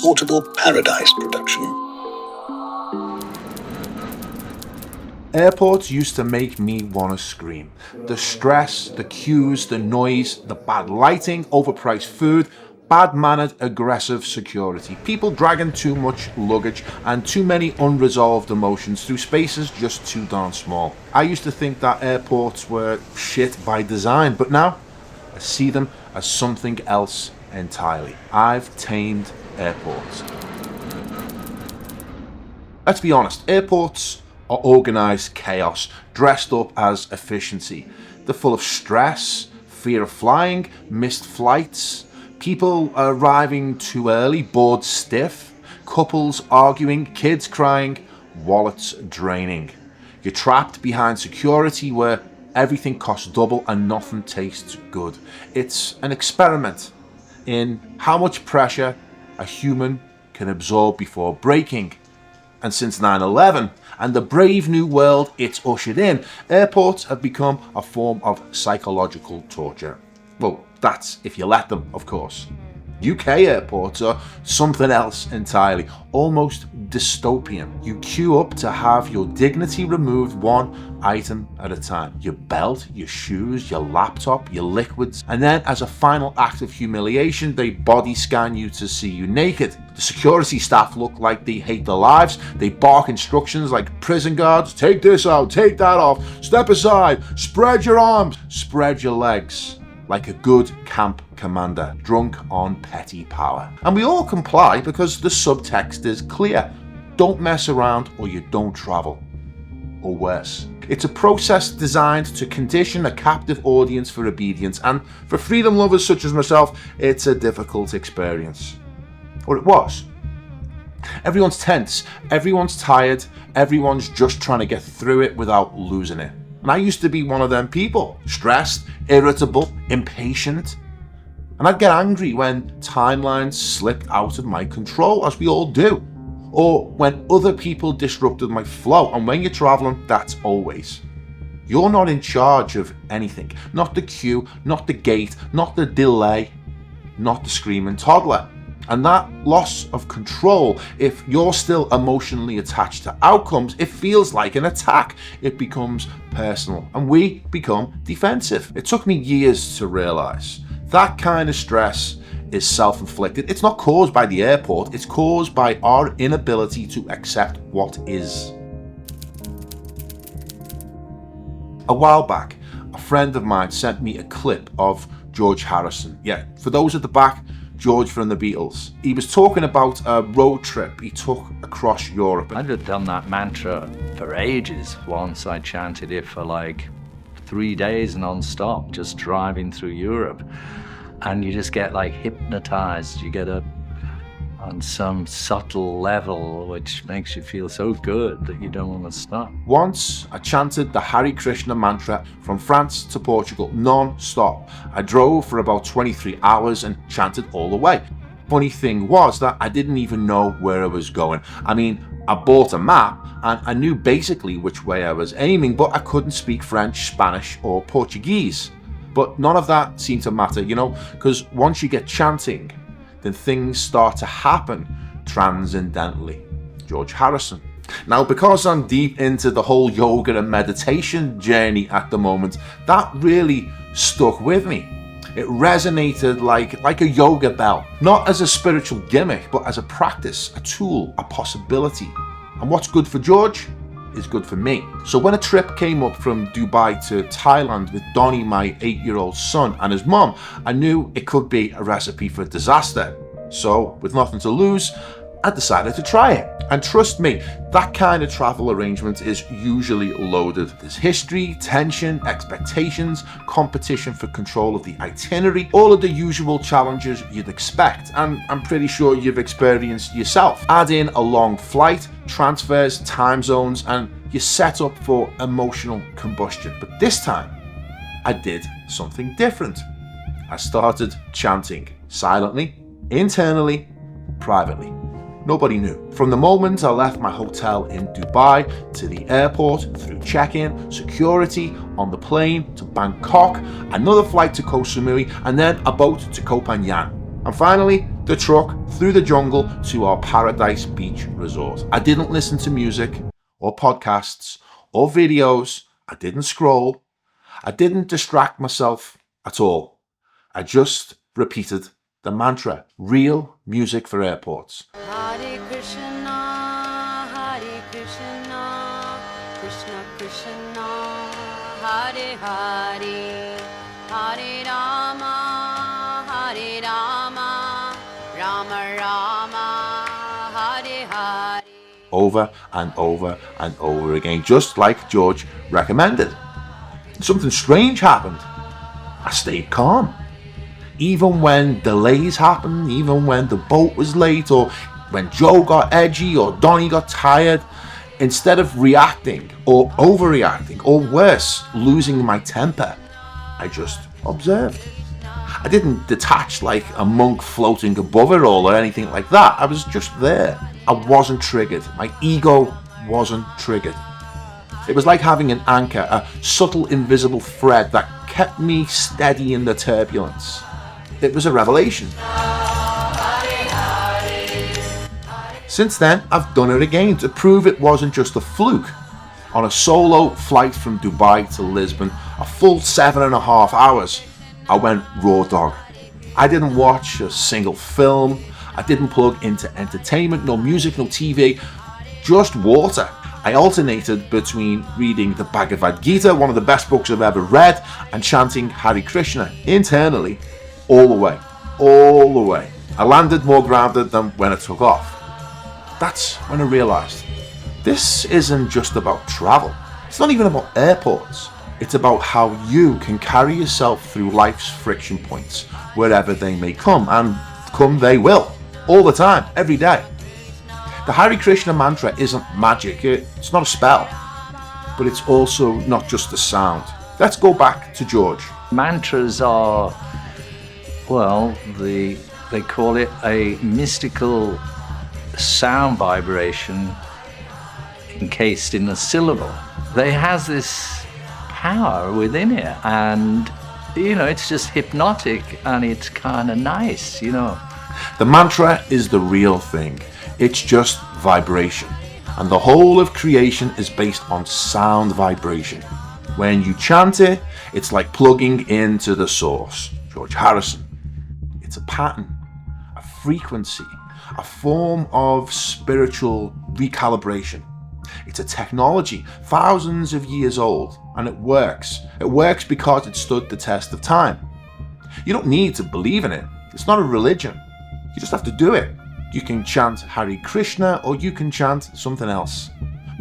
portable paradise production. Airports used to make me want to scream. The stress, the queues, the noise, the bad lighting, overpriced food, bad-mannered, aggressive security, people dragging too much luggage, and too many unresolved emotions through spaces just too darn small. I used to think that airports were shit by design, but now I see them as something else entirely. I've tamed airports. Let's be honest, airports are organised chaos, dressed up as efficiency. They're full of stress, fear of flying, missed flights, people arriving too early, bored stiff, couples arguing, kids crying, wallets draining. You're trapped behind security where everything costs double and nothing tastes good. It's an experiment in how much pressure a human can absorb before breaking. And since 9/11 and the brave new world it's ushered in, airports have become a form of psychological torture. Well, that's if you let them, of course. UK airports are something else entirely, almost dystopian. You queue up to have your dignity removed one item at a time. Your belt, your shoes, your laptop, your liquids, and then as a final act of humiliation, they body scan you to see you naked. The security staff look like they hate their lives. They bark instructions like prison guards: take this out, take that off, step aside, spread your arms, spread your legs. Like a good camp commander, drunk on petty power. And we all comply because the subtext is clear. Don't mess around or you don't travel. Or worse. It's a process designed to condition a captive audience for obedience, and for freedom lovers such as myself, it's a difficult experience. Or it was. Everyone's tense, everyone's tired, everyone's just trying to get through it without losing it. And I used to be one of them people, stressed, irritable, impatient. And I'd get angry when timelines slipped out of my control, as we all do. Or when other people disrupted my flow. And when you're traveling, that's always. You're not in charge of anything. Not the queue, not the gate, not the delay, not the screaming toddler. And that loss of control, if you're still emotionally attached to outcomes, it feels like an attack. It becomes personal and we become defensive. It took me years to realize that kind of stress is self-inflicted. It's not caused by the airport, it's caused by our inability to accept what is. A while back, a friend of mine sent me a clip of George Harrison. Yeah, for those at the back, George from the Beatles. He was talking about a road trip he took across Europe. I'd have done that mantra for ages. Once I chanted it for like 3 days non-stop, just driving through Europe. And you just get like hypnotized. You get on some subtle level which makes you feel so good that you don't want to stop. Once I chanted the Hare Krishna mantra from France to Portugal non-stop. I drove for about 23 hours and chanted all the way. Funny thing was that I didn't even know where I was going. I mean, I bought a map and I knew basically which way I was aiming, but I couldn't speak French, Spanish or Portuguese. But none of that seemed to matter, because once you get chanting, then things start to happen transcendently. George Harrison. Now, because I'm deep into the whole yoga and meditation journey at the moment, that really stuck with me. It resonated like a yoga bell, not as a spiritual gimmick, but as a practice, a tool, a possibility. And what's good for George is good for me. So when a trip came up from Dubai to Thailand with Donnie, my 8-year-old son, and his mum, I knew it could be a recipe for disaster. So with nothing to lose, I decided to try it. And trust me, that kind of travel arrangement is usually loaded. There's history, tension, expectations, competition for control of the itinerary, all of the usual challenges you'd expect, and I'm pretty sure you've experienced yourself. Add in a long flight, transfers, time zones, and you're set up for emotional combustion. But this time, I did something different. I started chanting silently, internally, privately. Nobody knew. From the moment I left my hotel in Dubai to the airport, through check-in, security, on the plane to Bangkok, another flight to Koh Samui, and then a boat to Koh Phangan. And finally, the truck through the jungle to our Paradise Beach resort. I didn't listen to music or podcasts or videos. I didn't scroll. I didn't distract myself at all. I just repeated the mantra, real music for airports. Hare Krishna, Hare Krishna, Krishna Krishna, Hare Hare, Hare Rama, Hare Rama, Rama Rama, Hare Hare. Over and over and over again, just like George recommended. Something strange happened. I stayed calm. Even when delays happened, even when the boat was late, or when Joe got edgy or Donnie got tired, instead of reacting or overreacting, or worse, losing my temper, I just observed. I didn't detach like a monk floating above it all or anything like that. I was just there. I wasn't triggered. My ego wasn't triggered. It was like having an anchor, a subtle invisible thread that kept me steady in the turbulence. It was a revelation. Since then, I've done it again to prove it wasn't just a fluke. On a solo flight from Dubai to Lisbon, a full 7.5 hours, I went raw dog. I didn't watch a single film. I didn't plug into entertainment, no music, no TV, just water. I alternated between reading the Bhagavad Gita, one of the best books I've ever read, and chanting Hare Krishna internally all the way. All the way. I landed more grounded than when I took off. That's when I realized this isn't just about travel. It's not even about airports. It's about how you can carry yourself through life's friction points, wherever they may come, and come they will, all the time, every day. The Hare Krishna mantra isn't magic, it's not a spell, but it's also not just a sound. Let's go back to George. Mantras are, well, they call it a mystical sound vibration encased in a syllable. They has this power within it, and it's just hypnotic, and it's kind of nice. The mantra is the real thing. It's just vibration, and the whole of creation is based on sound vibration. When you chant it, it's like plugging into the source. George Harrison. It's a pattern, a frequency, a form of spiritual recalibration. It's a technology thousands of years old, and it works. It works because it stood the test of time. You don't need to believe in it. It's not a religion. You just have to do it. You can chant Hare Krishna, or you can chant something else.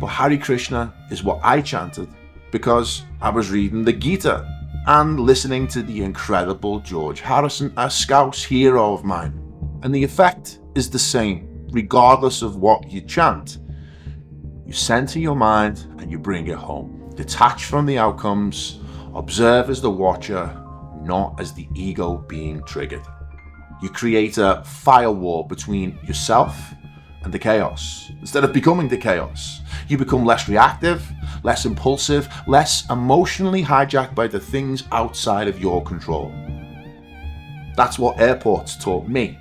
But Hare Krishna is what I chanted because I was reading the Gita and listening to the incredible George Harrison, a Scouse hero of mine. And the effect is the same, regardless of what you chant. You center your mind and you bring it home. Detach from the outcomes, observe as the watcher, not as the ego being triggered. You create a firewall between yourself and the chaos. Instead of becoming the chaos, you become less reactive, less impulsive, less emotionally hijacked by the things outside of your control. That's what airports taught me.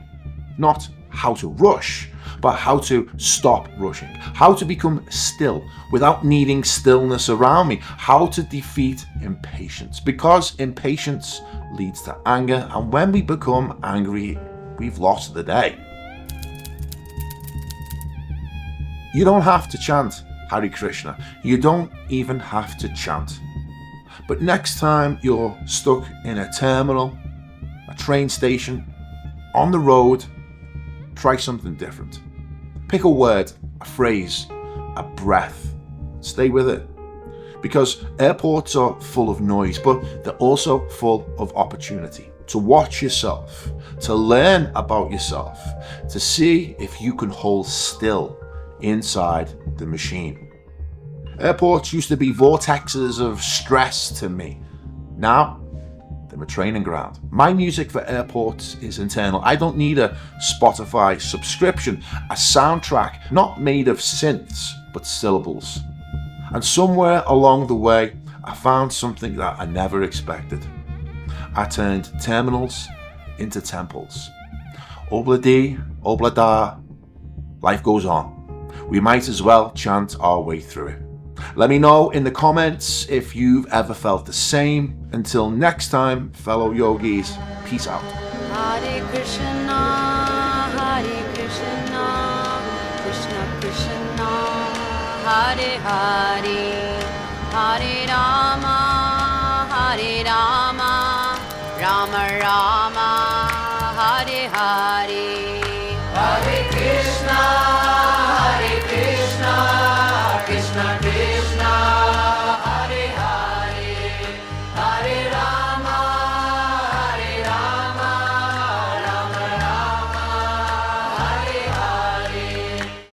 Not how to rush, but how to stop rushing, how to become still without needing stillness around me, how to defeat impatience, because impatience leads to anger, and when we become angry, we've lost the day. You don't have to chant Hare Krishna. You don't even have to chant. But next time you're stuck in a terminal, a train station, on the road, try something different. Pick a word, a phrase, a breath. Stay with it. Because airports are full of noise, but they're also full of opportunity. To watch yourself, to learn about yourself, to see if you can hold still inside the machine. Airports used to be vortexes of stress to me. Now, they're a training ground. My music for airports is internal. I don't need a Spotify subscription, a soundtrack not made of synths, but syllables. And somewhere along the way, I found something that I never expected. I turned terminals into temples. Obladi, oblada. Life goes on. We might as well chant our way through it. Let me know in the comments if you've ever felt the same. Until next time, fellow yogis, peace out. Hare Krishna, Hare Krishna, Krishna Krishna, Hare Hare, Hare Rama, Hare Rama, Rama Rama, Hare Hare. Hare Krishna, Krishna Krishna.